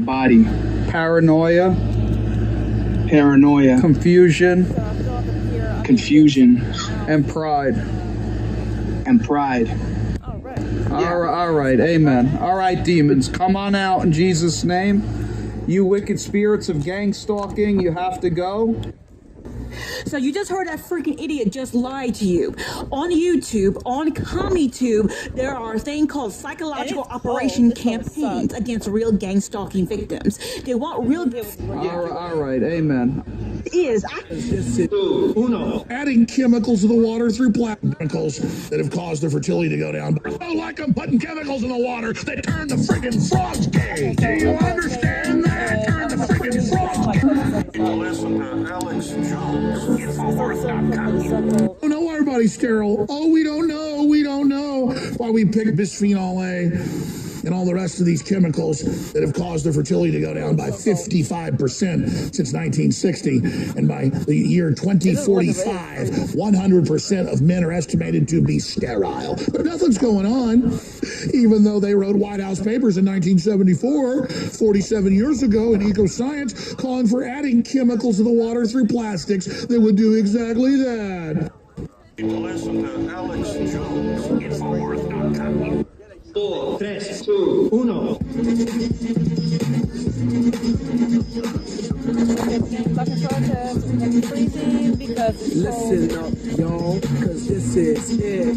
body. Paranoia. Paranoia. Confusion. Confusion. And pride. And pride. All right, amen. All right, demons, come on out in Jesus' name. You wicked spirits of gang stalking, you have to go. So you just heard that freaking idiot just lie to you. On YouTube, on CommieTube, there are a thing called psychological operation campaigns against real gang stalking victims. They want real... All right, amen. Adding chemicals to the water through chemicals that have caused their fertility to go down. I don't like them putting chemicals in the water that turn the friggin' frogs gay. Do you understand that? Turn the friggin' frogs gay. Listen to Alex Jones. Oh, no, everybody's sterile. Oh, we don't know why we picked bisphenol A and all the rest of these chemicals that have caused their fertility to go down by 55% since 1960. And by the year 2045, 100% of men are estimated to be sterile. But nothing's going on, even though they wrote White House papers in 1974, 47 years ago, in Eco-Science, calling for adding chemicals to the water through plastics that would do exactly that. Listen to Alex Jones. Infowars.com. 4, 3, 2, 1. Listen up, y'all, cause this is it.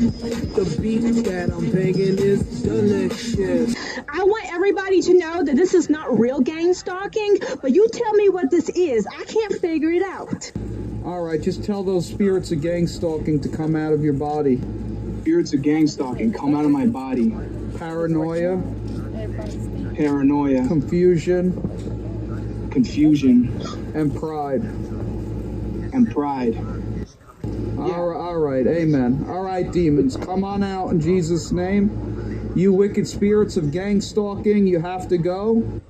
The beat that I'm banging is delicious. I want everybody to know that this is not real gang stalking, but you tell me what this is. I can't figure it out. All right, just tell those spirits of gang stalking to come out of your body. Spirits of gang stalking, come out of my body. Paranoia. Paranoia. Confusion. Confusion. And pride. And pride. All right, amen. All right, demons, come on out in Jesus' name. You wicked spirits of gang stalking, you have to go.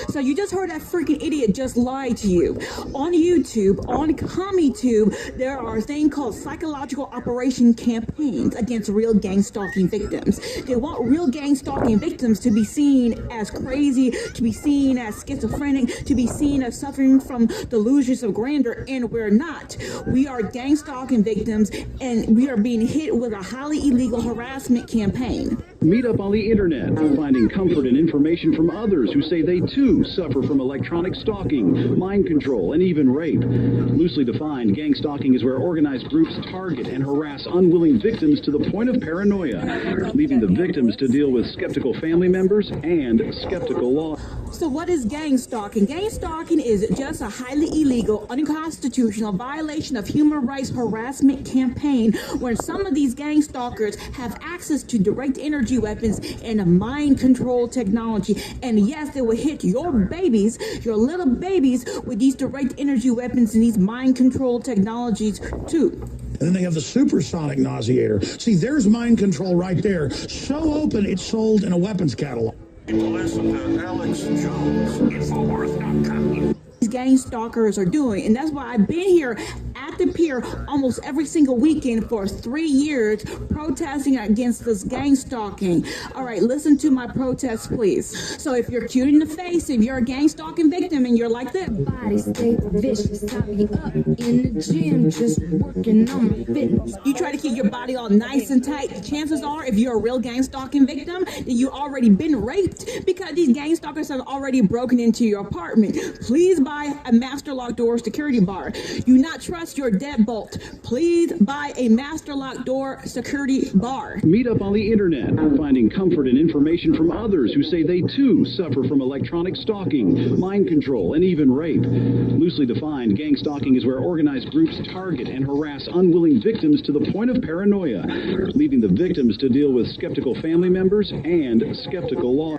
So you just heard that freaking idiot just lie to you. On YouTube, on CommieTube, there are a thing called psychological operation campaigns against real gang stalking victims. They want real gang stalking victims to be seen as crazy, to be seen as schizophrenic, to be seen as suffering from delusions of grandeur, and we're not. We are gang stalking victims, and we are being hit with a highly illegal harassment campaign. Meet up on the internet, finding comfort and information from others who say they too suffer from electronic stalking, mind control, and even rape. Loosely defined, gang stalking is where organized groups target and harass unwilling victims to the point of paranoia, leaving the victims to deal with skeptical family members and skeptical law. So what is gang stalking? Gang stalking is just a highly illegal, unconstitutional violation of human rights harassment campaign where some of these gang stalkers have access to direct energy weapons and mind control technology. And yes, they will hit your babies, your little babies, with these direct energy weapons and these mind control technologies too. And then they have the supersonic nauseator. See, there's mind control right there. So open, it's sold in a weapons catalog. Listen to Alex Jones. Infowars.com. Gang stalkers are doing, and that's why I've been here at the pier almost every single weekend for 3 years protesting against this gang stalking. All right, listen to my protest, please. So if you're cute in the face, if you're a gang stalking victim and you're like this, body stay vicious, top me up in the gym, just working on my fitness. You try to keep your body all nice and tight. Chances are, if you're a real gang stalking victim, then you already been raped because these gang stalkers have already broken into your apartment. Please buy a master lock door security bar. You not trust your deadbolt. Please buy a master lock door security bar. Meet up on the internet, finding comfort and information from others who say they too suffer from electronic stalking, mind control, and even rape. Loosely defined, gang stalking is where organized groups target and harass unwilling victims to the point of paranoia, leaving the victims to deal with skeptical family members and skeptical law.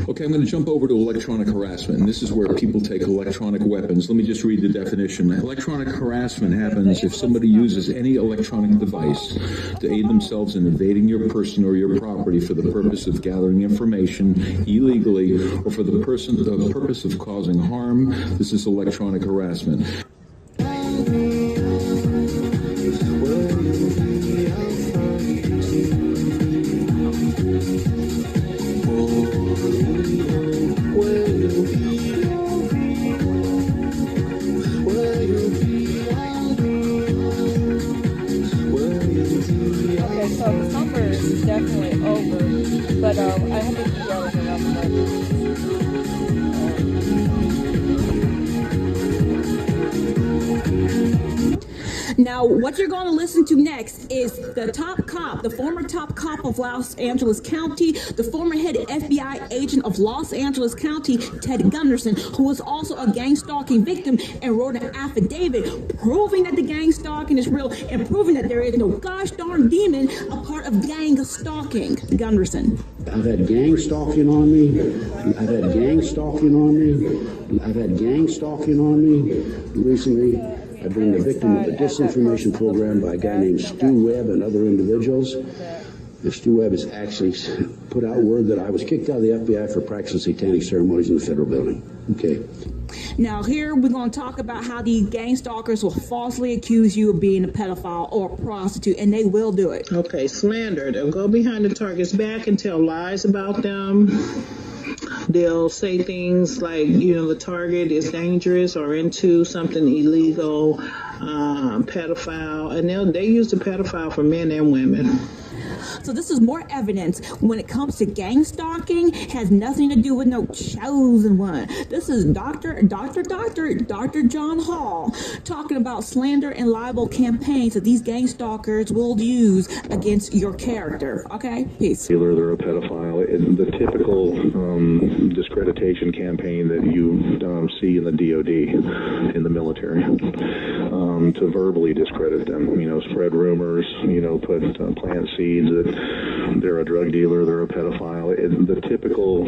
Okay, I'm going to jump over to electronic harassment, and this is where people take electronic weapons. Let me just read the definition. Electronic harassment happens if somebody uses any electronic device to aid themselves in invading your person or your property for the purpose of gathering information illegally or for the purpose of causing harm. This is electronic harassment. Now, what you're going to listen to next is the top cop, the former top cop of Los Angeles County, the former head FBI agent of Los Angeles County, Ted Gunderson, who was also a gang stalking victim and wrote an affidavit proving that the gang stalking is real and proving that there is no gosh darn demon a part of gang stalking. Gunderson. I've had gang stalking on me. I've had gang stalking on me. I've had gang stalking on me. Recently, I've been the victim of a disinformation program by a guy named Stu Webb and other individuals. And Stu Webb has actually put out word that I was kicked out of the FBI for practicing satanic ceremonies in the federal building. Okay. Now here we're going to talk about how these gang stalkers will falsely accuse you of being a pedophile or a prostitute, and they will do it. Okay, slander. They'll go behind the target's back and tell lies about them. They'll say things like, you know, the target is dangerous or into something illegal, pedophile, and they use the pedophile for men and women. So this is more evidence when it comes to gang stalking. Has nothing to do with no chosen one. This is Dr. John Hall talking about slander and libel campaigns that these gang stalkers will use against your character. Okay, peace. They're a pedophile. The typical discreditation campaign that you see in the DOD, in the military, to verbally discredit them. You know, spread rumors. You know, plant seeds that they're a drug dealer, they're a pedophile. The typical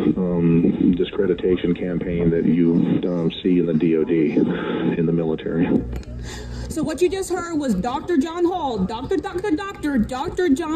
discreditation campaign that you see in the DOD, in the military. So what you just heard was Dr. John Hall, Dr. John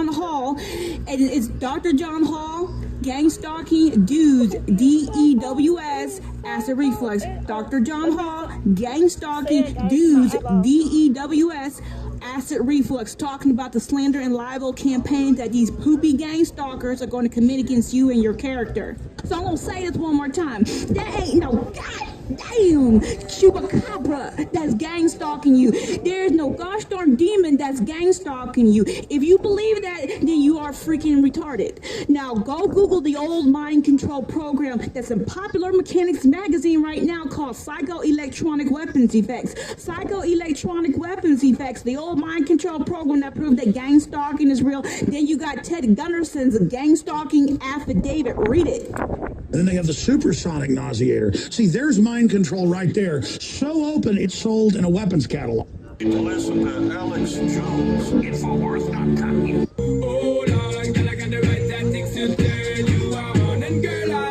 Hall, and it's Dr. John Hall, gang stalking dudes, DEWS, acid reflux. Dr. John Hall, gang stalking dudes, DEWS, acid reflux, talking about the slander and libel campaigns that these poopy gang stalkers are going to commit against you and your character. So I'm going to say this one more time. There ain't no goddamn chupacabra that's gang stalking you. There's no gosh darn demon that's gang stalking you. If you believe that, then you are freaking retarded. Now go Google the old mind control program that's in Popular Mechanics magazine right now called Psychoelectronic Weapons Effects. Psychoelectronic Weapons Effects, the old mind control program that proved that gang stalking is real. Then you got Ted Gunderson's gang stalking affidavit. Read it. And then they have the supersonic nauseator. See, there's mind control right there. So open, it's sold in a weapons catalog. Listen to Alex Jones, Infowars.com. Hold on, girl, I got the right tactics to turn you on. And girl, I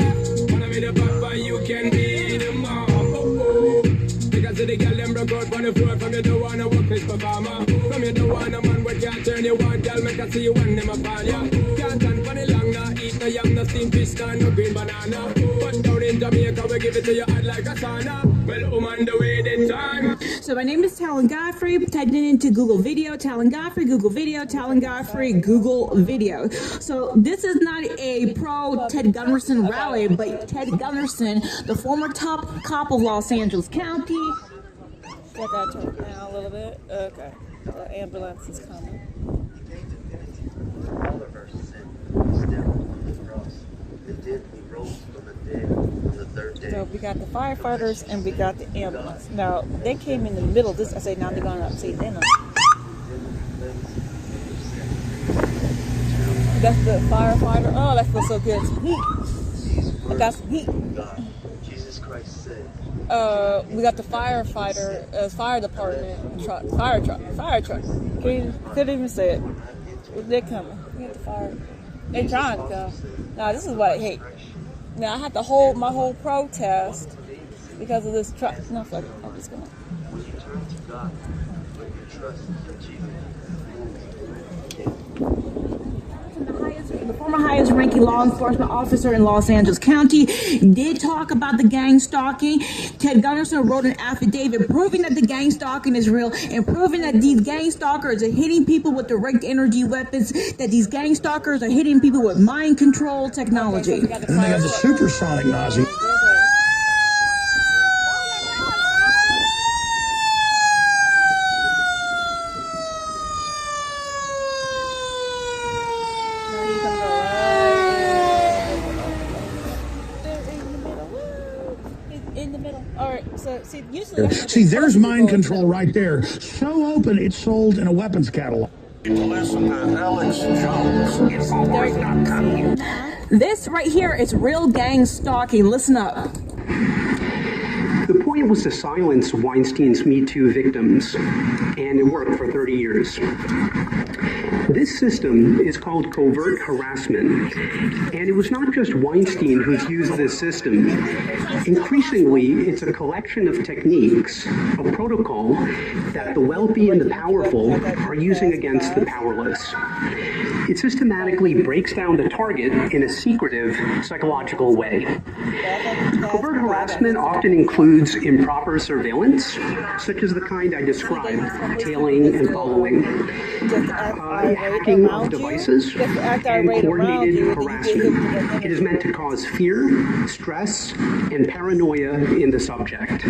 wanna be the papa, you can be the mom. Oh, because the girl them broke out on the floor. From you don't wanna work this performer. From you don't wanna man what can't turn you on. Girl, make I see you when them upon you. Can't stand for the long, nah, eat no yam, no steamed fish, no green banana. But down in Jamaica, we give it to you hot like a sauna. Well, on the way the time. So my name is Talan Godfrey. Type it into Google Video, Talan Godfrey, Google Video, Talan Godfrey, Google Video. So this is not a pro Ted Gunderson rally, but Ted Gunderson, the former top cop of Los Angeles County. I got to turn down a little bit. Okay. The ambulance is coming. All of our sin still on the cross. The dead he rose from the dead on the third day. So we got the firefighters and we got the ambulance. Now they came in the middle of this. I say now they're going up. See, then that's the firefighter. Oh, that feels so good. Some heat. I got some heat. Jesus Christ said. We got the firefighter, fire department truck, fire truck. Couldn't even say it. They're coming. We got the fire. They're trying to go. Now this is what I hate. Now I have to hold my whole protest because of this truck. No, fuck it. I'm just gonna. When you turn to God, when you trust in Jesus. The former highest ranking law enforcement officer in Los Angeles County did talk about the gang stalking. Ted Gunderson wrote an affidavit proving that the gang stalking is real and proving that these gang stalkers are hitting people with direct energy weapons, that these gang stalkers are hitting people with mind control technology. And then they have the supersonic nausea. In the middle. All right. So see, usually. See, there's mind control right there. So open, it's sold in a weapons catalog. Listen to Alex Jones. InfoWars.com. This right here is real gang stalking. Listen up. The point was to silence Weinstein's Me Too victims, and it worked for 30 years. This system is called covert harassment, and it was not just Weinstein who's used this system. Increasingly, it's a collection of techniques, a protocol that the wealthy and the powerful are using against the powerless. It systematically breaks down the target in a secretive, psychological way. Covert harassment often includes improper surveillance, such as the kind I described, tailing and following, hacking of devices, and coordinated harassment. It is meant to cause fear, stress, and paranoia in the subject.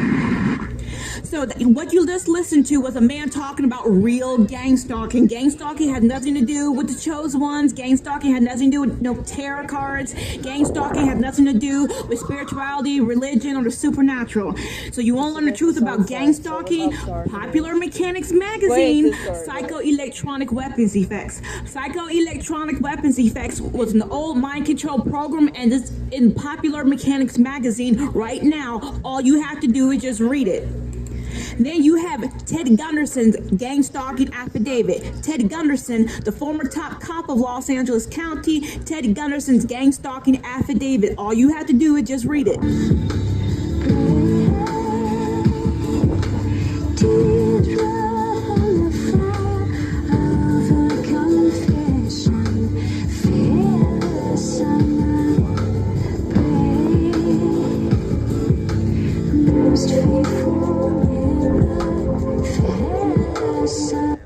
So what you just listened to was a man talking about real gang stalking. Gang stalking had nothing to do with the chosen ones. Gang stalking had nothing to do with no tarot cards. Gang stalking had nothing to do with spirituality, religion, or the supernatural. So you want to learn the truth about gang stalking? Popular Mechanics magazine, Psychoelectronic Weapons Effects. Psychoelectronic Weapons Effects was an old mind control program, and it's in Popular Mechanics magazine right now. All you have to do is just read it. Then you have Ted Gunderson's gang-stalking affidavit. Ted Gunderson, the former top cop of Los Angeles County, Ted Gunderson's gang-stalking affidavit. All you have to do is just read it.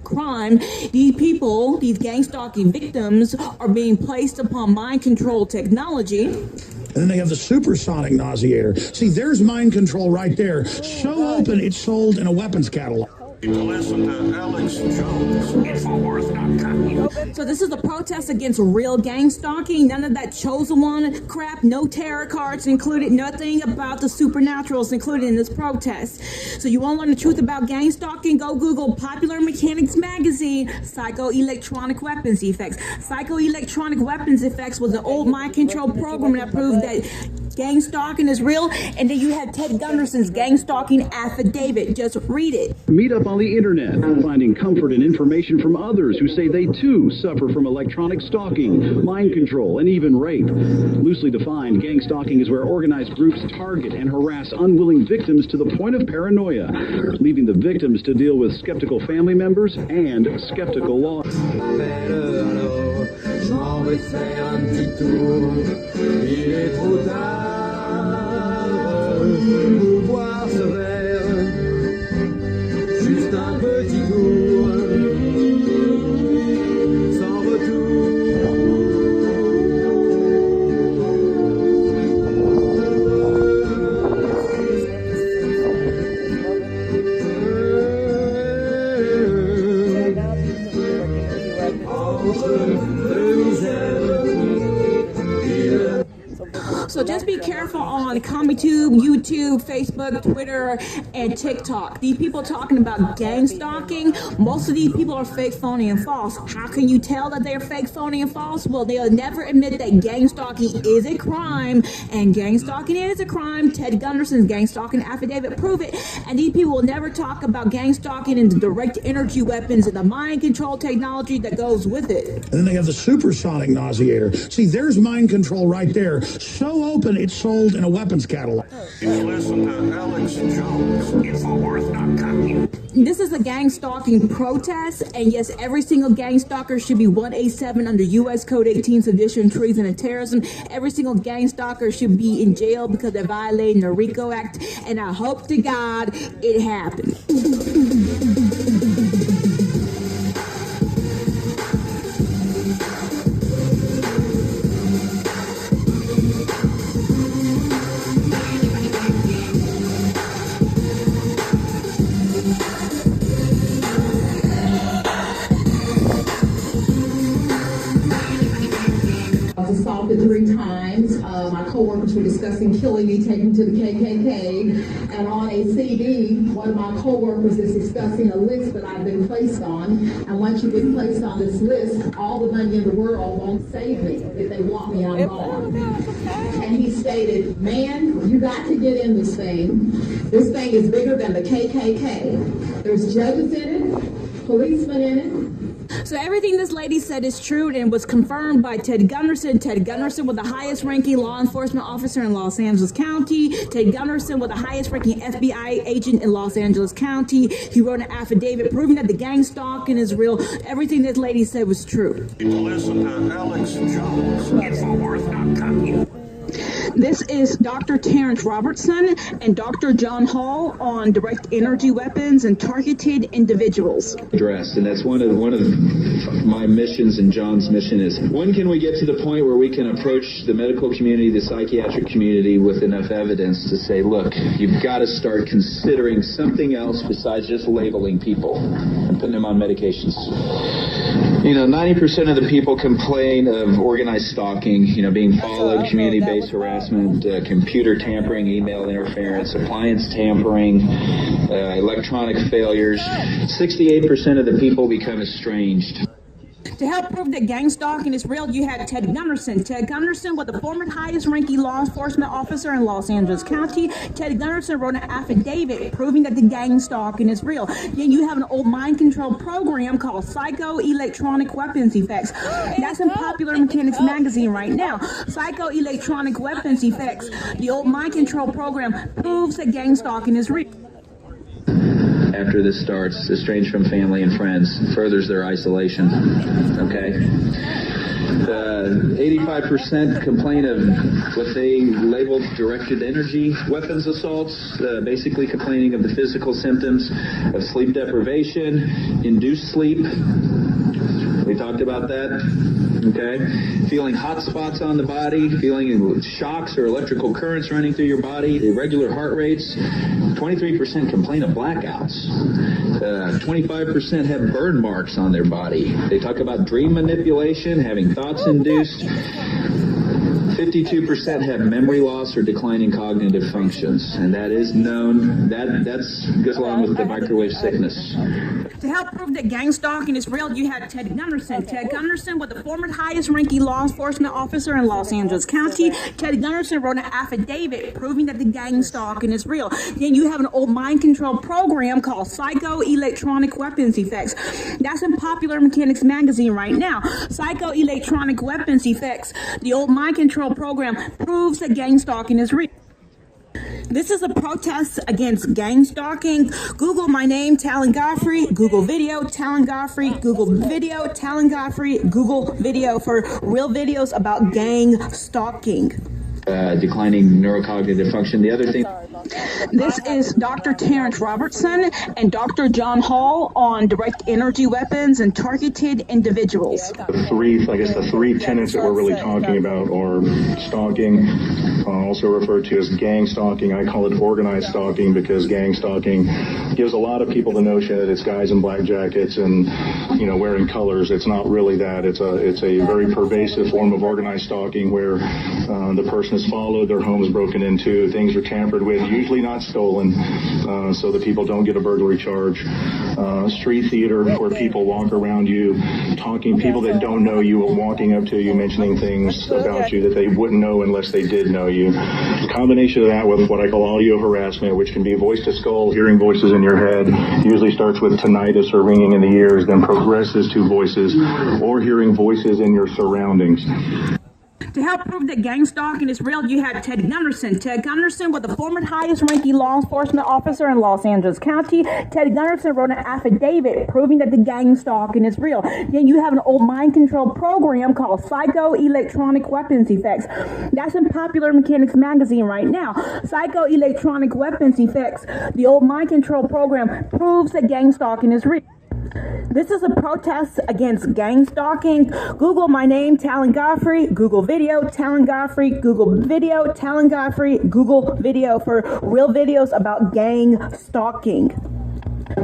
Crime, these people, these gang stalking victims, are being placed upon mind control technology. And then they have the supersonic nauseator. See, there's mind control right there. So open, it's sold in a weapons catalog. Listen to Alex Jones. InfoWars.com. So this is a protest against real gang stalking. None of that chosen one crap. No tarot cards included. Nothing about the supernaturals included in this protest. So you want to learn the truth about gang stalking? Go Google Popular Mechanics magazine, Psychoelectronic Weapons Effects. Psychoelectronic Weapons Effects was an old mind control program that proved that gang stalking is real. And then you have Ted Gunderson's gang stalking affidavit. Just read it. Meet up on the internet, finding comfort and information from others who say they too suffer from electronic stalking, mind control, and even rape. Loosely defined, gang stalking is where organized groups target and harass unwilling victims to the point of paranoia, leaving the victims to deal with skeptical family members and skeptical law. Juste un petit tour, sans So just be careful on ComicTube, YouTube, Facebook, Twitter, and TikTok. These people talking about gang stalking, most of these people are fake, phony, and false. How can you tell that they're fake, phony, and false? Well, they'll never admit that gang stalking is a crime, and gang stalking is a crime. Ted Gunderson's gang stalking affidavit prove it. And these people will never talk about gang stalking and the direct energy weapons and the mind control technology that goes with it. And then they have the supersonic nauseator. See, there's mind control right there. So open, it's sold in a weapons catalog. Listen to Alex Jones. InfoWars.com. This is a gang stalking protest, and yes, every single gang stalker should be 187 under U.S. Code 18, sedition, treason, and terrorism. Every single gang stalker should be in jail because they're violating the RICO Act, and I hope to God it happens. Assaulted 3 times. My co-workers were discussing killing eventually be taken to the KKK, and on a CD, one of my coworkers is discussing a list that I've been placed on, and once you get placed on this list, all the money in the world won't save me if they want me on bond. And he stated, man, you got to get in this thing. This thing is bigger than the KKK. There's judges in it, policemen in it. So everything this lady said is true and was confirmed by Ted Gunderson. Ted Gunderson was the highest ranking law enforcement officer in Los Angeles County. Ted Gunderson was the highest ranking FBI agent in Los Angeles County. He wrote an affidavit proving that the gang stalking is real. Everything this lady said was true. Listen to Alex Jones, Infowars.com. This is Dr. Terrence Robertson and Dr. John Hall on direct energy weapons and targeted individuals. Addressed, and that's one of my missions, and John's mission is, when can we get to the point where we can approach the medical community, the psychiatric community with enough evidence to say, look, you've got to start considering something else besides just labeling people and putting them on medications. 90% of the people complain of organized stalking, being followed, community-based harassment, computer tampering, email interference, appliance tampering, electronic failures. 68% of the people become estranged. To help prove that gang stalking is real, you had Ted Gunderson. Ted Gunderson was the former highest ranking law enforcement officer in Los Angeles County. Ted Gunderson wrote an affidavit proving that the gang stalking is real. Then you have an old mind control program called Psycho-Electronic Weapons Effects. That's in Popular Mechanics magazine right now. Psycho-Electronic Weapons Effects, the old mind control program, proves that gang stalking is real. After this starts, estranged from family and friends, furthers their isolation. Okay? 85% complain of what they labeled directed energy weapons assaults, basically complaining of the physical symptoms of sleep deprivation, induced sleep. We talked about that. Okay? Feeling hot spots on the body, feeling shocks or electrical currents running through your body, irregular heart rates. 23% complain of blackouts. 25% have burn marks on their body. They talk about dream manipulation, having thoughts induced. 52% have memory loss or declining cognitive functions, and that is known. That goes along with the microwave sickness. To help prove that gang stalking is real, you had Ted Gunderson. Ted Gunderson was the former highest ranking law enforcement officer in Los Angeles County. Ted Gunderson wrote an affidavit proving that the gang stalking is real. Then you have an old mind control program called Psycho-Electronic Weapons Effects. That's in Popular Mechanics magazine right now. Psycho-Electronic Weapons Effects, the old mind control program, proves that gang stalking is real. This is a protest against gang stalking. Google my name, Talan Godfrey. Google video, Talan Godfrey. Google video, Talan Godfrey. Google video for real videos about gang stalking. Declining neurocognitive function. The other thing. This is Dr. Terrence Robertson and Dr. John Hall on direct energy weapons and targeted individuals. The three tenets that we're really talking about are stalking, also referred to as gang stalking. I call it organized stalking because gang stalking gives a lot of people the notion that it's guys in black jackets and wearing colors. It's not really that. It's a very pervasive form of organized stalking where the person is followed, their home is broken into, things are tampered with, usually not stolen, so that people don't get a burglary charge. Street theater where people walk around you, talking, people that don't know you, walking up to you, mentioning things about you that they wouldn't know unless they did know you. A combination of that with what I call audio harassment, which can be voice to skull, hearing voices in your head, usually starts with tinnitus or ringing in the ears, then progresses to voices or hearing voices in your surroundings. To help prove that gang stalking is real, you had Ted Gunderson. Ted Gunderson was the former highest ranking law enforcement officer in Los Angeles County. Ted Gunderson wrote an affidavit proving that the gang stalking is real. Then you have an old mind control program called Psycho-Electronic Weapons Effects. That's in Popular Mechanics magazine right now. Psycho-Electronic Weapons Effects, the old mind control program, proves that gang stalking is real. This is a protest against gang stalking. Google my name, Talan Godfrey. Google video, Talan Godfrey. Google video, Talan Godfrey. Google video for real videos about gang stalking. I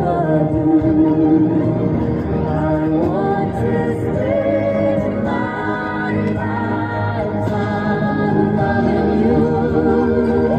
want to spend my life loving you.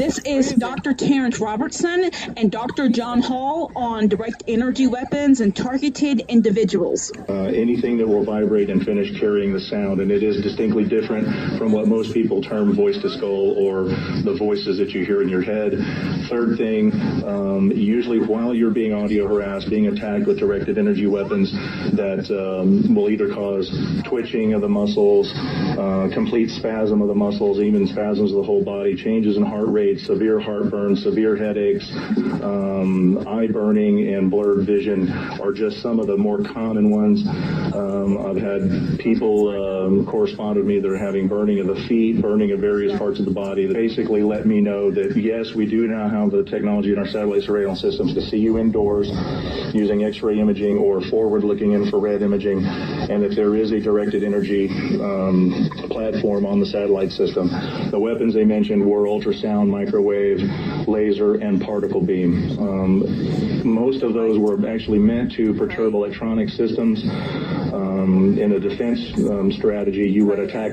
This is Dr. Terrence Robertson and Dr. John Hall on direct energy weapons and targeted individuals. Anything that will vibrate and finish carrying the sound, and it is distinctly different from what most people term voice to skull or the voices that you hear in your head. Third thing, usually while you're being audio harassed, being attacked with directed energy weapons that will either cause twitching of the muscles, complete spasm of the muscles, even spasms of the whole body, changes in heart rate, severe heartburn, severe headaches, eye burning, and blurred vision are just some of the more common ones. I've had people correspond with me that are having burning of the feet, burning of various parts of the body that basically let me know that yes, we do now have the technology in our satellite surveillance systems to see you indoors using X-ray imaging or forward-looking infrared imaging, and if there is a directed energy platform on the satellite system. The weapons they mentioned were ultrasound, microwave, laser, and particle beam. Most of those were actually meant to perturb electronic systems. In a defense strategy, you would attack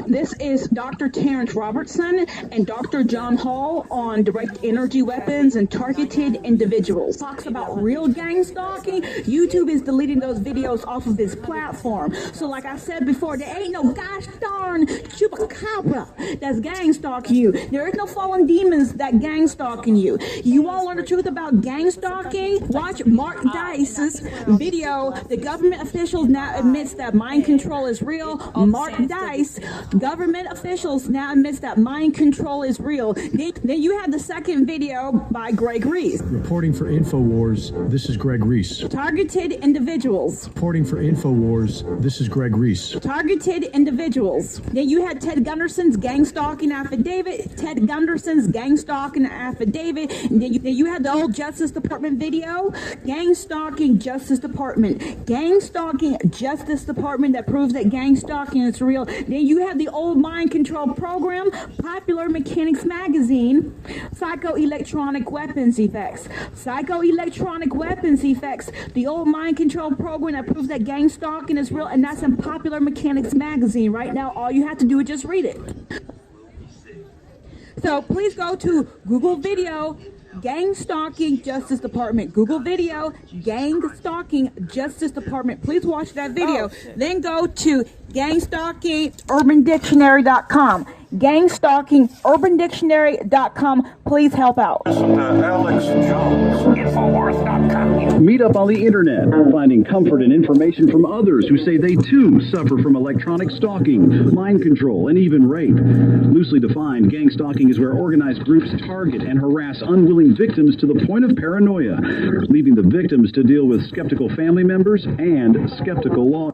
This is Dr. Terrence Robertson and Dr. John Hall on direct energy weapons and targeted individuals. Talks about real gang stalking. YouTube is deleting those videos off of his platform. So like I said before, there ain't no gosh darn chupacabra that's gang stalking you. There is no fallen demons that gang stalking you. You want to learn the truth about gang stalking? Watch Mark Dice's video. The government officials now admits that mind control is real. Mark Dice, government officials now admits that mind control is real. Then you have the second video by Greg Reese. Reporting for InfoWars, this is Greg Reese. Targeted individuals. Reporting for InfoWars, this is Greg Reese. Targeted individuals. Then you had Ted Gunderson's gang stalking affidavit. Ted Gunderson's gang stalking affidavit. And then you had the old Justice Department video. Gang stalking Justice Department. Gang stalking Justice Department that proves that gang stalking is real. Then you have the old mind control program, Popular Mechanics Magazine, psychoelectronic weapons effects. Psychoelectronic weapons effects, the old mind control program that proves that gang stalking is real, and that's in Popular Mechanics Magazine. Right now, all you have to do is just read it. So please go to Google video, Gang Stalking Justice Department. Google video, Gang Stalking Justice Department. Please watch that video. Then go to GangStalkingUrbanDictionary.com. GangStalkingUrbanDictionary.com. Please help out. Alex Jones, Infowars.com. Meet up on the internet, finding comfort and information from others who say they too suffer from electronic stalking, mind control, and even rape. Loosely defined, gang stalking is where organized groups target and harass unwilling victims to the point of paranoia, leaving the victims to deal with skeptical family members and skeptical law.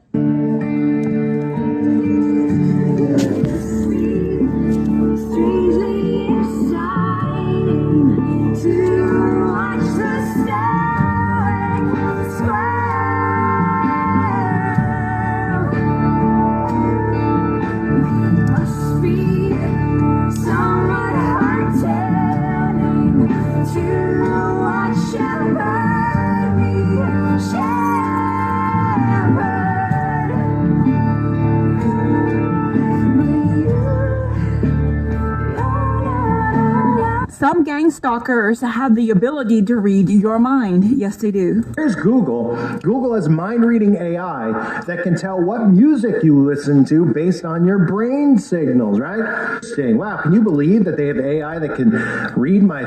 Some gang stalkers have the ability to read your mind. Yes, they do. Here's Google. Google has mind-reading AI that can tell what music you listen to based on your brain signals, right? Wow, can you believe that they have AI that can read my,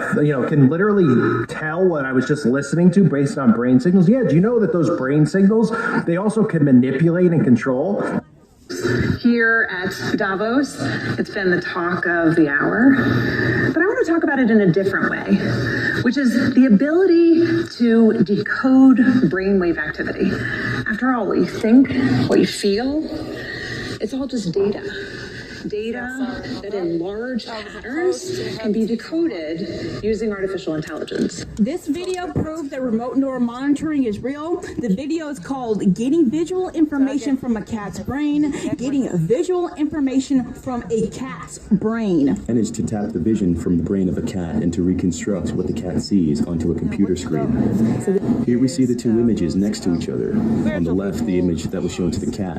can literally tell what I was just listening to based on brain signals? Yeah, do you know that those brain signals, they also can manipulate and control? Here at Davos, it's been the talk of the hour, but I want to talk about it in a different way, which is the ability to decode brainwave activity. After all, what you think, what you feel, it's all just data. Data that in large patterns can be decoded using artificial intelligence. This video proves that remote neural monitoring is real. The video is called Getting Visual Information from a Cat's Brain. Getting visual information from a cat's brain. Managed to tap the vision from the brain of a cat and to reconstruct what the cat sees onto a computer screen. Here we see the two images next to each other. On the left, the image that was shown to the cat.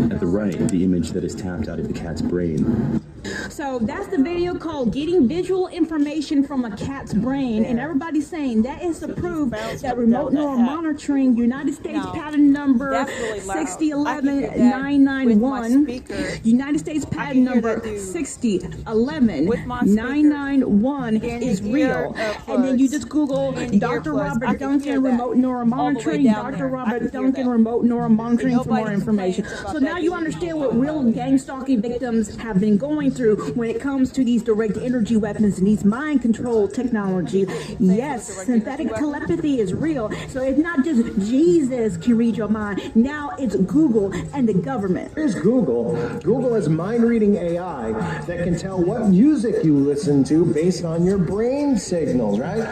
At the right, the image that is tapped out of the cat's brain. So that's the video called Getting Visual Information from a Cat's Brain, and everybody's saying that is to prove that remote neural monitoring, United States patent number 6011-991, United States patent number 6011-991 is real. And then you just Google Dr. Robert Duncan remote neural monitoring, Dr. Robert Duncan remote neural monitoring for more information. So now you understand what real gang stalking victims have been going through when it comes to these direct energy weapons and these mind control technology. Yes, synthetic telepathy is real. So it's not just Jesus can read your mind. Now it's Google and the government. Here's Google. Google is mind-reading AI that can tell what music you listen to based on your brain signals, right?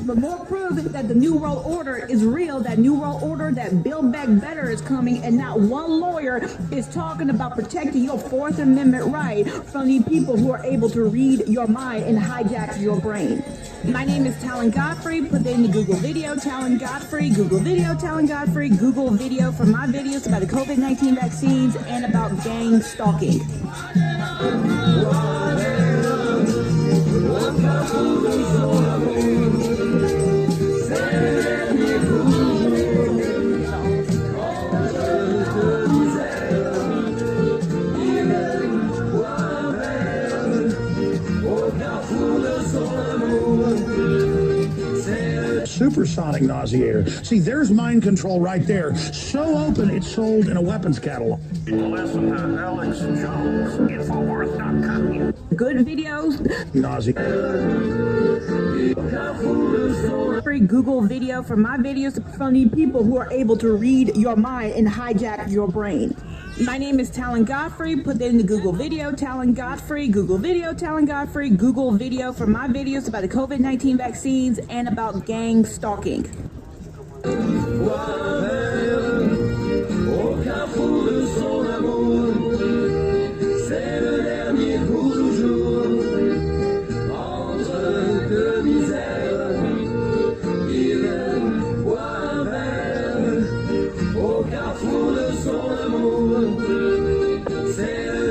But more proof that the New World Order is real, that New World Order, that Build Back Better is coming, and not one lawyer is talking about protecting your Fourth Amendment right from the people who are able to read your mind and hijack your brain. My name is Talan Godfrey. Put that in the Google video, Talan Godfrey, Google video, Talan Godfrey, Google video for my videos about the COVID-19 vaccines and about gang stalking. Supersonic nauseator. See, there's mind control right there. So open, it's sold in a weapons catalog. Listen to Alex Jones, Infowars.com. Good videos. Nauseator. Free Google video for my videos from the people who are able to read your mind and hijack your brain. My name is Talan Godfrey. Put that in the Google video, Talan Godfrey, Google video, Talan Godfrey, Google video for my videos about the COVID-19 vaccines and about gang stalking.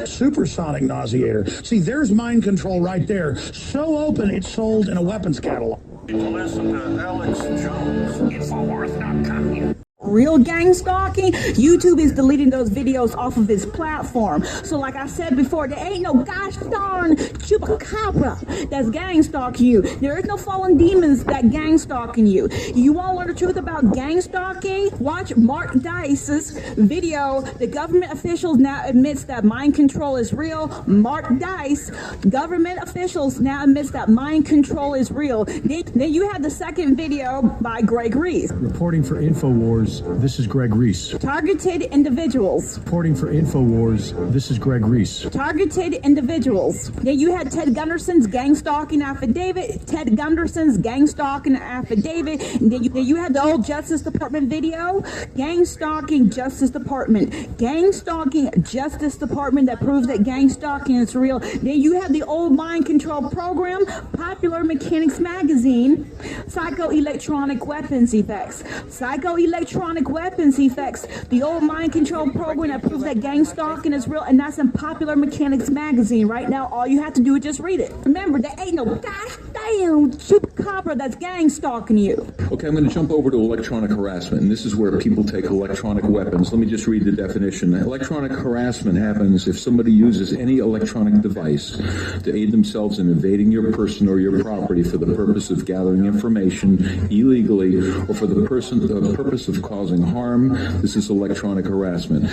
Supersonic nauseator. See, there's mind control right there. So open, it's sold in a weapons catalog. Listen to Alex Jones, Infowars.com. Real gang stalking, YouTube is deleting those videos off of its platform. So like I said before, there ain't no gosh darn chupacabra that's gang stalking you. There is no fallen demons that gang stalking you. You want to learn the truth about gang stalking? Watch Mark Dice's video. The government officials now admits that mind control is real. Mark Dice, government officials now admits that mind control is real. Then you have the second video by Greg Reese. Reporting for InfoWars, this is Greg Reese. Targeted individuals. Reporting for InfoWars, this is Greg Reese. Targeted individuals. Then you had Ted Gunderson's gang stalking affidavit. Ted Gunderson's gang stalking affidavit. And then you had the old Justice Department video. Gang stalking Justice Department. Gang stalking Justice Department that proves that gang stalking is real. Then you have the old mind control program. Popular Mechanics Magazine. Psychoelectronic weapons effects. Psychoelectronic weapons effects. The old mind control program that proves that gang stalking is real, and that's in Popular Mechanics Magazine right now. All you have to do is just read it. Remember, there ain't no gosh damn chupacabra that's gang stalking you. Okay, I'm going to jump over to electronic harassment, and this is where people take electronic weapons. Let me just read the definition. Electronic harassment happens if somebody uses any electronic device to aid themselves in invading your person or your property for the purpose of gathering information illegally or for the purpose of causing harm. This is electronic harassment.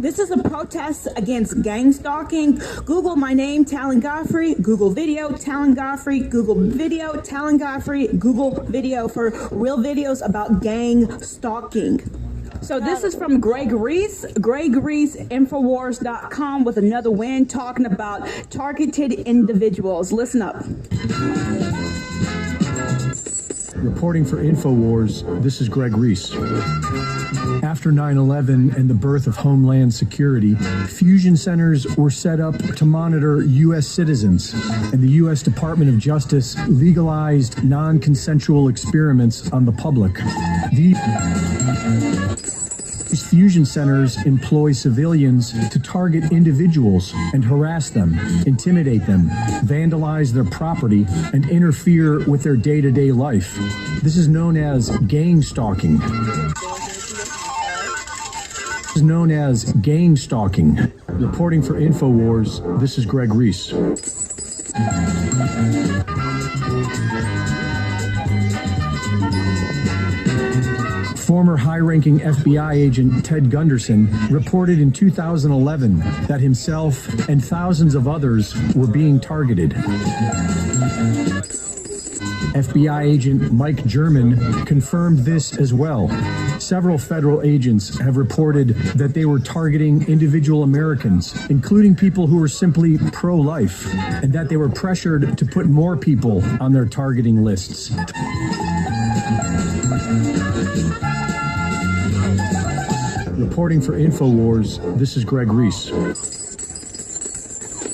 This is a protest against gang stalking. Google my name, Talan Godfrey. Google video, Talan Godfrey. Google video, Talan Godfrey. Google video for real videos about gang stalking. So this is from Greg Reese, Infowars.com with another win talking about targeted individuals. Listen up. Reporting for InfoWars, this is Greg Reese. After 9/11 and the birth of Homeland Security, fusion centers were set up to monitor U.S. citizens, and the U.S. Department of Justice legalized non-consensual experiments on the public. These fusion centers employ civilians to target individuals and harass them, intimidate them, vandalize their property, and interfere with their day-to-day life. This is known as gang-stalking. Gang-stalking. Reporting for InfoWars, this is Greg Reese. Former high-ranking FBI agent Ted Gunderson reported in 2011 that himself and thousands of others were being targeted. FBI agent Mike German confirmed this as well. Several federal agents have reported that they were targeting individual Americans, including people who were simply pro-life, and that they were pressured to put more people on their targeting lists. Reporting for InfoWars, this is Greg Reese.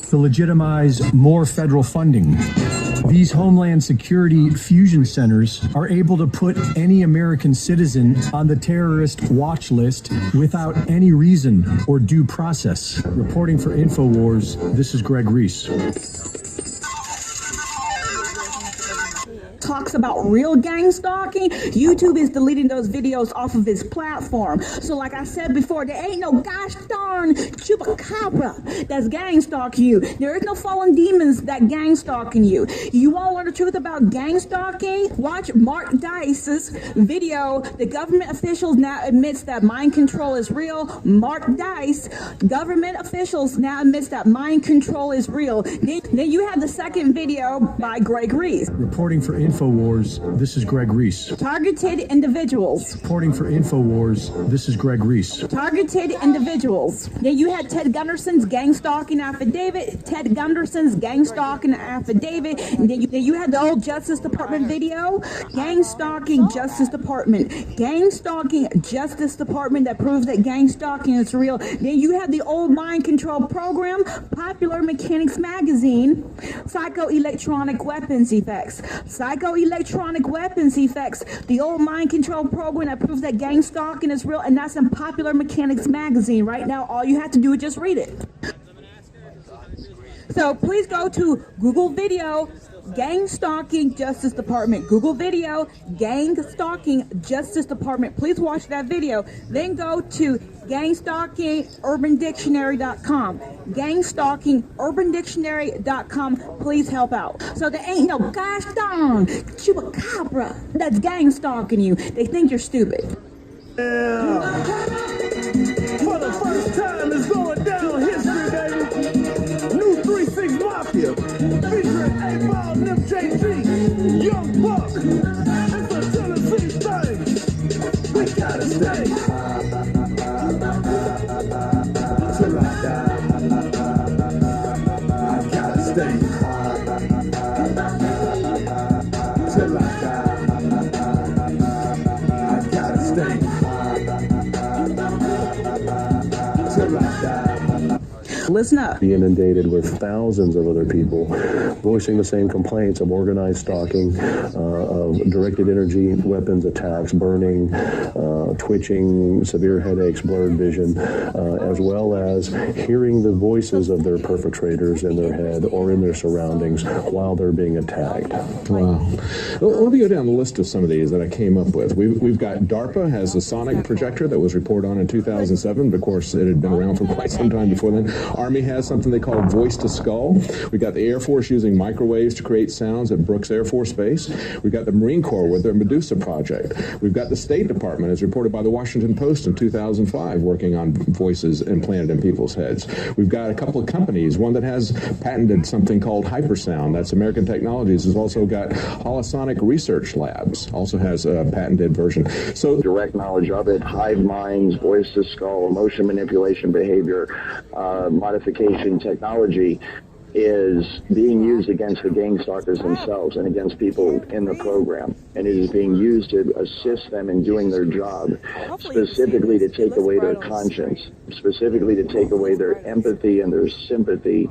To legitimize more federal funding, these Homeland Security fusion centers are able to put any American citizen on the terrorist watch list without any reason or due process. Reporting for InfoWars, this is Greg Reese. Talks about real gang stalking, YouTube is deleting those videos off of its platform. So like I said before, there ain't no gosh darn chupacabra that's gang stalking you. There is no fallen demons that gang stalking you. You want to learn the truth about gang stalking? Watch Mark Dice's video. The government officials now admits that mind control is real. Mark Dice, government officials now admits that mind control is real. Then you have the second video by Greg Reese. Reporting for InfoWars, this is Greg Reese. Targeted individuals. Reporting for InfoWars, this is Greg Reese. Targeted individuals. Then you had Ted Gunderson's gang stalking affidavit. Ted Gunderson's gang stalking affidavit. And then you had the old Justice Department video. Gang stalking Justice Department. Gang stalking Justice Department that proves that gang stalking is real. Then you have the old mind control program. Popular Mechanics Magazine. Psychoelectronic weapons effects. Psychoelectronic weapons effects, the old mind control program that proves that gang stalking is real, and that's in Popular Mechanics Magazine. Right now, all you have to do is just read it. So please go to Google video, gang stalking Justice Department. Google video, gang stalking Justice Department. Please watch that video. Then go to gang-stalking-urbandictionary.com. Gang-stalking-urbandictionary.com. Please help out. So there ain't no gosh darn chupacabra that's gang stalking you. They think you're stupid. Yeah. For the first time, it's going down history, baby. New 3-6 Mafia, featuring 8-Ball and MJG, Young Buck. It's a Tennessee thing. We gotta stay. Till I die, I gotta stay. Till I die, I gotta stay. Till I die. Listen up. Be inundated with thousands of other people voicing the same complaints of organized stalking, of directed energy weapons attacks, burning, twitching, severe headaches, blurred vision, as well as hearing the voices of their perpetrators in their head or in their surroundings while they're being attacked. Wow. Well, let me go down the list of some of these that I came up with. We've got DARPA has a sonic projector that was reported on in 2007, but of course it had been around for quite some time before then. Army has something they call voice to skull. We got the Air Force using microwaves to create sounds at Brooks Air Force Base. We've got the Marine Corps with their Medusa project. We've got the State Department, as reported by the Washington Post in 2005, working on voices implanted in people's heads. We've got a couple of companies, one that has patented something called hypersound. That's American Technologies. Has also got Holosonic Research Labs, also has a patented version. So direct knowledge of it, hive minds, voice to skull, emotion manipulation behavior, modification technology is being used against the gang stalkers themselves and against people in the program. And it is being used to assist them in doing their job, specifically to take away their conscience, specifically to take away their empathy and their sympathy.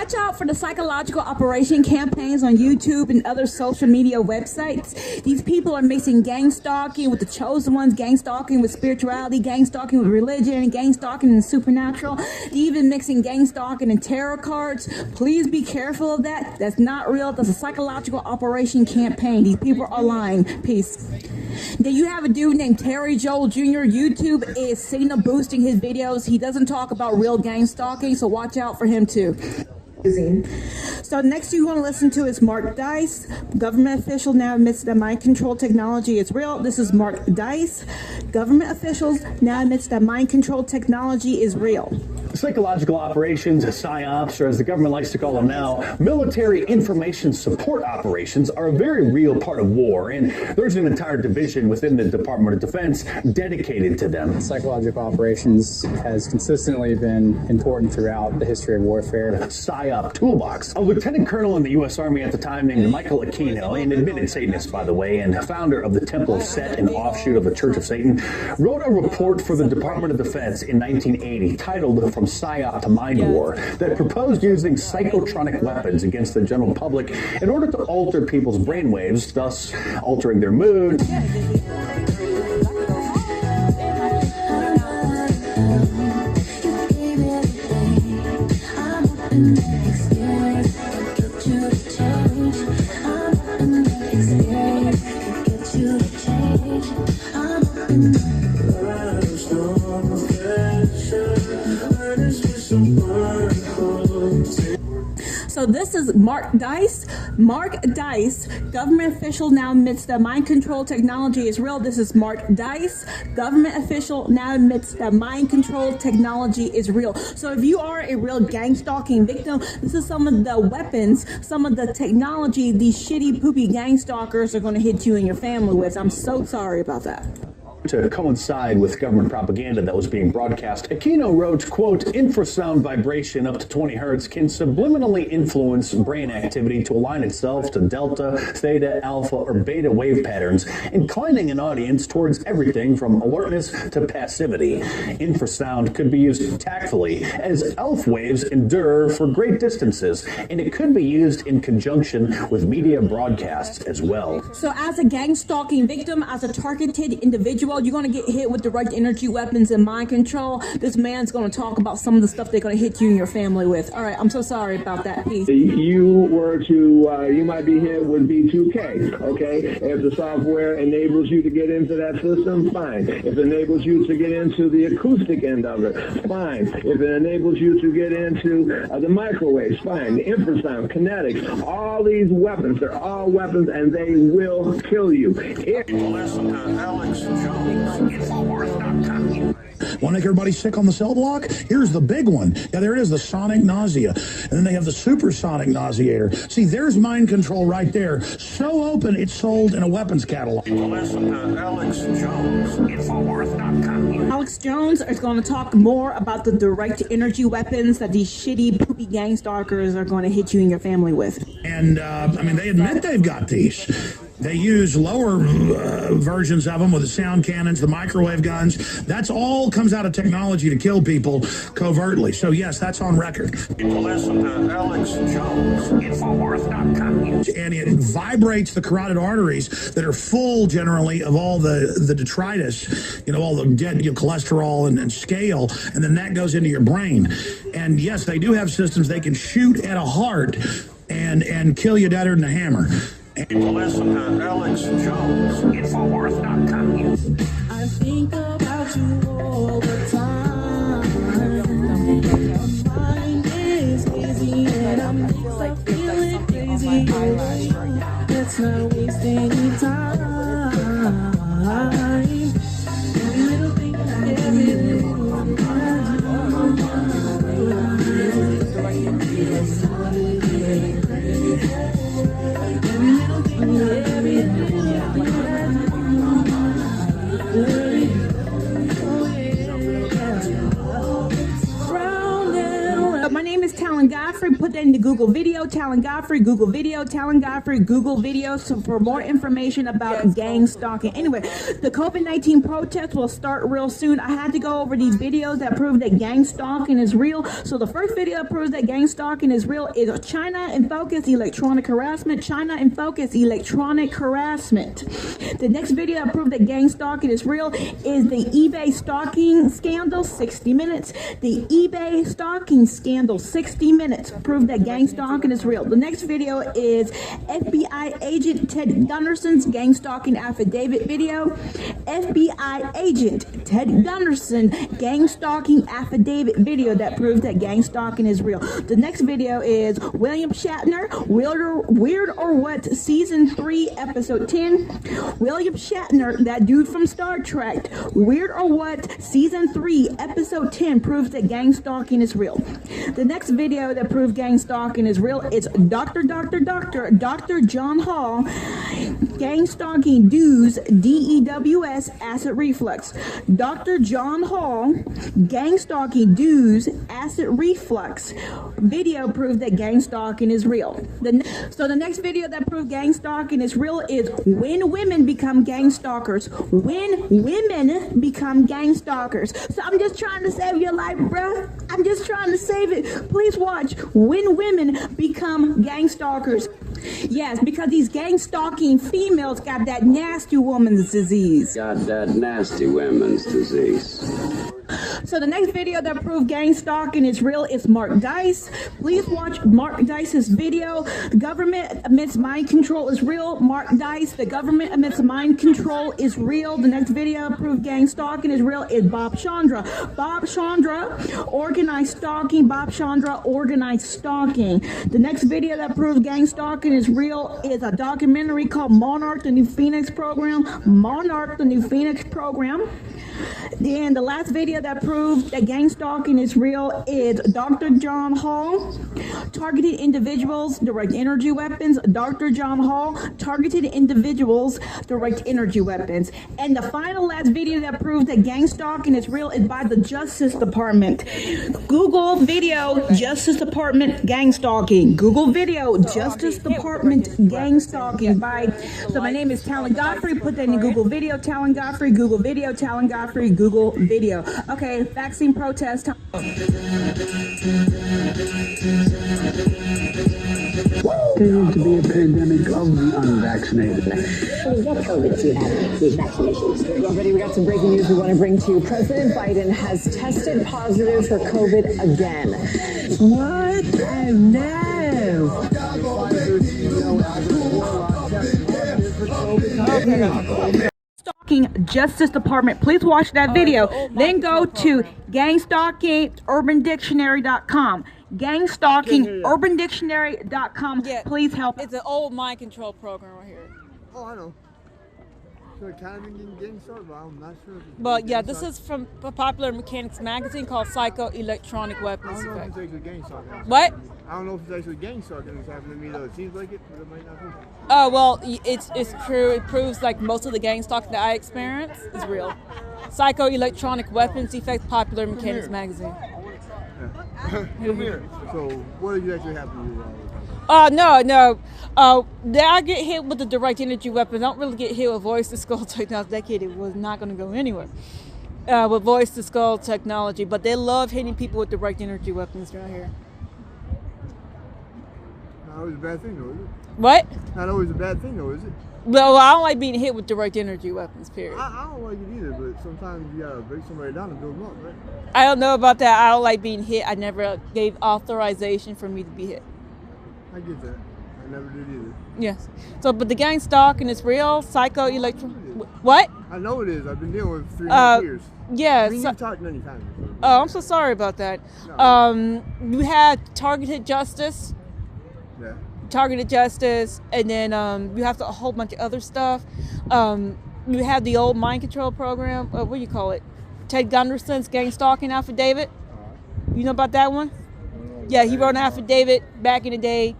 watch out for the psychological operation campaigns on YouTube and other social media websites. These people are mixing gang stalking with the chosen ones, gang stalking with spirituality, gang stalking with religion, gang stalking and supernatural, even mixing gang stalking and tarot cards. Please be careful of that. That's not real. That's a psychological operation campaign. These people are lying. Peace. Then you have a dude named Terry Joel Jr. YouTube is signal boosting his videos. He doesn't talk about real gang stalking, so watch out for him too. So next you want to listen to is Mark Dice. Government official now admits that mind control technology is real. This is Mark Dice. Government officials now admits that mind control technology is real. Psychological operations, PSYOPs, or as the government likes to call them now, military information support operations, are a very real part of war, and there's an entire division within the Department of Defense dedicated to them. Psychological operations has consistently been important throughout the history of warfare. PSYOP toolbox. A lieutenant colonel in the U.S. Army at the time named Michael Aquino, an admitted Satanist, by the way, and founder of the Temple of Set, an offshoot of the Church of Satan, wrote a report for the Department of Defense in 1980 titled From PSYOP to Mind War that proposed using psychotronic weapons against the general public in order to alter people's brainwaves, thus altering their mood. So this is Mark Dice. Mark Dice, government official now admits that mind control technology is real. This is Mark Dice, government official now admits that mind control technology is real. So if you are a real gang stalking victim, this is some of the weapons, some of the technology these shitty poopy gang stalkers are going to hit you and your family with. I'm so sorry about that. To coincide with government propaganda that was being broadcast, Aquino wrote, quote, infrasound vibration up to 20 hertz can subliminally influence brain activity to align itself to delta, theta, alpha, or beta wave patterns, inclining an audience towards everything from alertness to passivity. Infrasound could be used tactfully as ELF waves endure for great distances, and it could be used in conjunction with media broadcasts as well. So as a gang stalking victim, as a targeted individual, you're going to get hit with direct energy weapons and mind control. This man's going to talk about some of the stuff they're going to hit you and your family with. All right, I'm so sorry about that piece. You might be hit with B2K, okay? If the software enables you to get into that system, fine. If it enables you to get into the acoustic end of it, fine. If it enables you to get into the microwaves, fine. The infrasound, kinetics, all these weapons, they're all weapons and they will kill you. Listen to Alex Jones. Want to make everybody sick on the cell block? Here's the big one. Yeah, there it is, the sonic nausea. And then they have the supersonic nauseator. See, there's mind control right there. So open, it's sold in a weapons catalog. Listen to Alex Jones. Infowars.com. Alex Jones is going to talk more about the direct energy weapons that these shitty, poopy gang stalkers are going to hit you and your family with. And, I mean, they admit they've got these. They use lower versions of them with the sound cannons, the microwave guns. That's all comes out of technology to kill people covertly. So, yes, that's on record. Listen to Alex Jones. Infowars.com. And it vibrates the carotid arteries that are full, generally, of all the detritus, you know, all the dead cholesterol and scale, and then that goes into your brain. And, yes, they do have systems. They can shoot at a heart and kill you deader than a hammer. Listen to Alex Jones. Infowars.com. I think about you all the time. My mind is busy and I'm mixed up feeling crazy. Let's not waste any time. Every little thing, every little thing My name is Talan. Godfrey put that into Google Video, Talan Godfrey, Google Video, Talan Godfrey, Google Video, so for more information about gang stalking. Anyway, the COVID-19 protest will start real soon. I had to go over these videos that prove that gang stalking is real. So the first video that proves that gang stalking is real is China in focus, electronic harassment. China in focus, electronic harassment. The next video that proves that gang stalking is real is the eBay stalking scandal, 60 minutes. The eBay stalking scandal, 60 minutes, prove that gang stalking is real. The next video is FBI agent Ted Gunderson's gang stalking affidavit video. FBI agent Ted Gunderson gang stalking affidavit video that proves that gang stalking is real. The next video is William Shatner, Weird or What, Season 3, Episode 10. William Shatner, that dude from Star Trek, Weird or What, Season 3, Episode 10, proves that gang stalking is real. The next video that proves gang stalking is real is Dr. John Hall, gang stalking dues, DEWS, acid reflux. Dr. John Hall, gang stalking dues, acid reflux. Video proves that gang stalking is real. So the next video that proves gang stalking is real is when women become gang stalkers. When women become gang stalkers. So I'm just trying to save your life, bruh. I'm just trying to save it. Please watch when women become gang stalkers. Yes, because these gang stalking females got that nasty woman's disease. Got that nasty woman's disease. So the next video that proves gang stalking is real is Mark Dice. Please watch Mark Dice's video. The government admits mind control is real. Mark Dice, the government admits mind control is real. The next video that proves gang stalking is real is Bob Chandra. Bob Chandra, organized stalking. Bob Chandra, organized stalking. The next video that proves gang stalking is real is a documentary called Monarch, the New Phoenix Program. Monarch, the New Phoenix Program. Then the last video that proves that gang stalking is real is Dr. John Hall, targeted individuals, direct energy weapons. Dr. John Hall, targeted individuals, direct energy weapons. And the final last video that proves that gang stalking is real is by the Justice Department. Google video, Justice Department gang stalking. Google video, Justice Department gang stalking. So my name is Talan Godfrey. Put that in Google video, Talan Godfrey, Google video, Talan Godfrey, Google video. Okay, vaccine protest. Continues to be a pandemic of the unvaccinated. What COVID do you have with vaccinations? Well, Betty, we got some breaking news we want to bring to you. President Biden has tested positive for COVID again. What? Oh, no. Stalking Justice Department. Please watch that video. Then go to Gang-Stalking UrbanDictionary.com. Gang-Stalking UrbanDictionary.com. Yeah, please help. It's an old mind control program right here. Oh, I know. So it kind of in gang-stalker, but I'm not sure. But yeah, this is from a popular mechanics magazine called Psycho-Electronic Weapons. I don't know if it's actually gang-stalking. What? I don't know if it's actually gang-stalking that's happening to me, though. It seems like it, but it might not be. Oh, well, it's true. It proves like most of the gang stalking that I experience is real. Psycho-Electronic Weapons Effects, Popular Mechanics Magazine. Come here. So what exactly happened to you? No. I get hit with the direct energy weapons. I don't really get hit with voice to skull technology. That kid, it was not going to go anywhere with voice to skull technology. But they love hitting people with direct energy weapons right here. Not always a bad thing, though, is it? What? Not always a bad thing, though, is it? Well, I don't like being hit with direct energy weapons, period. I don't like it either, but sometimes you gotta break somebody down and build them up, right? I don't know about that. I don't like being hit. I never gave authorization for me to be hit. I get that. I never did either. Yes. So, but the gang stalking is real. What? I know it is. I've been dealing with 3.5 years. Yeah. I mean, you've talked many times. Oh, I'm so sorry about that. No. You had targeted justice. Yeah. Targeted justice, and then you have a whole bunch of other stuff. You have the old mind control program. What do you call it? Ted Gunderson's gang stalking affidavit. You know about that one? Yeah, he wrote an affidavit back in the day.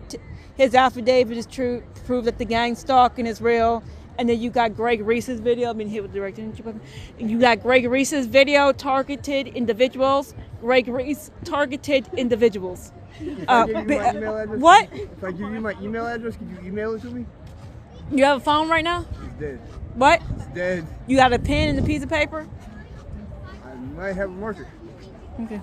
His affidavit is true, to prove that the gang stalking is real. And then you got Greg Reese's video. I've been hit with direct energy weapon. You got Greg Reese's video, targeted individuals, Greg Reese targeted individuals. If I give you my email address, what? If I give you my email address, could you email it to me? You have a phone right now? It's dead. What? It's dead. You got a pen and a piece of paper? I might have a marker. Okay.